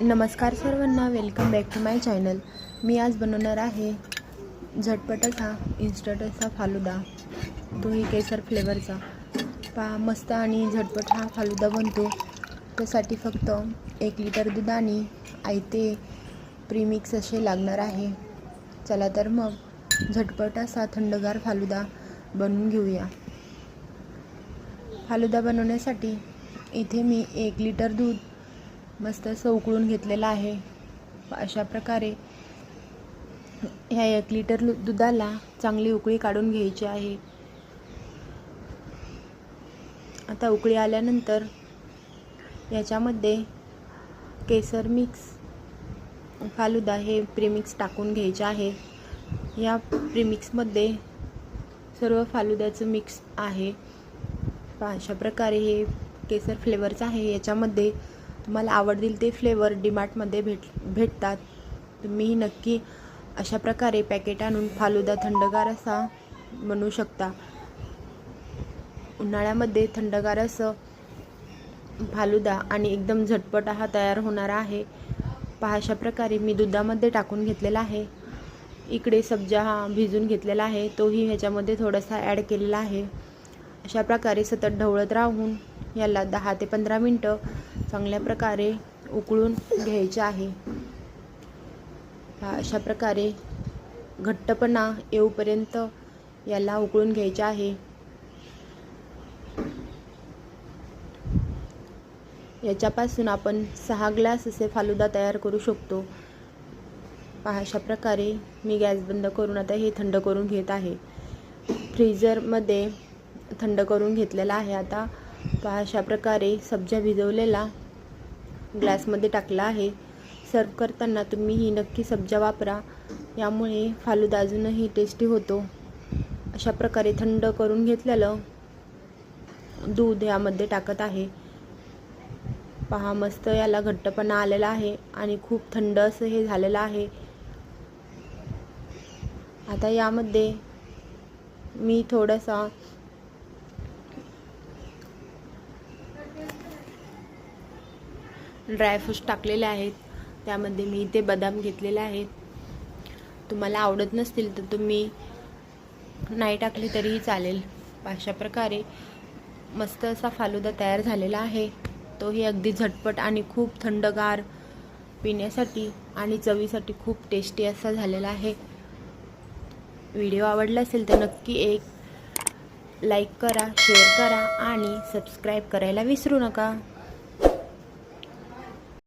नमस्कार सर्वांना, welcome back to my channel. मी आज बनवणार आहे झटपट असा इन्स्टंट असा फालुदा, तोही केसर फ्लेवरचा। पहा, मस्त आणि झटपट हा फालुदा बनतो। त्यासाठी फक्त 1 लिटर दूध आणि आयते प्रीमिक्स असे लागणार आहे। चला तर मग झटपट असा थंडगार फालुदा बनवून घेऊया। फालुदा बनवण्यासाठी इथे मी 1 लिटर दूध मस्त असं उकळून घेतलेलं आहे। अशा प्रकारे ह्या 1 लिटर दुधाला चांगली उकळी काढून घ्यायची आहे। आता उकळी आल्यानंतर याच्यामध्ये केसर मिक्स फालुदा हे प्रीमिक्स टाकून घ्यायचे आहे। या प्रीमिक्समध्ये सर्व फालुद्याचं मिक्स आहे। अशा प्रकारे हे केसर फ्लेवरचं आहे। याच्यामध्ये तुम्हाला आवडतील ते फ्लेवर डीमार्टमध्ये भेटतात। तुम्ही नक्की अशा प्रकारे पॅकेट आणून फालुदा थंडगार असा बनवू शकता। उन्हाळ्यामध्ये थंडगार असं फालुदा आणि एकदम झटपट हा तयार होणार आहे। पहा, अशा प्रकारे मी दुधामध्ये टाकून घेतलेला आहे। इकडे सब्जा हा भिजून घेतलेला आहे, तोही ह्याच्यामध्ये थोडासा ॲड केलेला आहे। अशा प्रकारे सतत ढवळत राहून याला 10 ते 15 मिनटं चांगल्या प्रकारे उकळून घ्यायचे आहे। अशा प्रकारे घट्टपणा येऊपर्यंत याला उकळून घ्यायचे आहे। याच्यापासून आपण 6 ग्लास असे फालुदा तयार करू शकतो। पहा, अशा प्रकारे मी गॅस बंद करून आता हे थंड करून घेत आहे। फ्रीजरमध्ये थंड करून घेतलेला आहे। आता पहा, अशा प्रकारे सब्जा भिजवलेला ग्लासमध्ये टाकला आहे। सर्व करताना तुम्ही ही नक्की सब्जा वापरा, यामुळे फालुदा अजूनही टेस्टी होतो। अशा प्रकारे थंड करून घेतलेलं दूध यामध्ये टाकत आहे। पहा, मस्त याला घट्टपणा आलेला आहे आणि खूप थंड असं हे झालेलं आहे। आता यामध्ये मी थोडासा ड्रायफ्रूट्स टाकलेले आहेत। त्यामध्ये मी इथे बदाम घेतलेले आहेत। तुम्हाला आवडत नसतील तर तुम्ही नाही टाकले तरीही चालेल। अशा प्रकारे मस्त असा फालुदा तयार झालेला आहे। तोही अगदी झटपट आणि खूप थंडगार, पिण्यासाठी आणि चवीसाठी खूप टेस्टी असा झालेला आहे। व्हिडिओ आवडला असेल तर नक्की एक लाईक करा, शेअर करा आणि सबस्क्राईब करायला विसरू नका।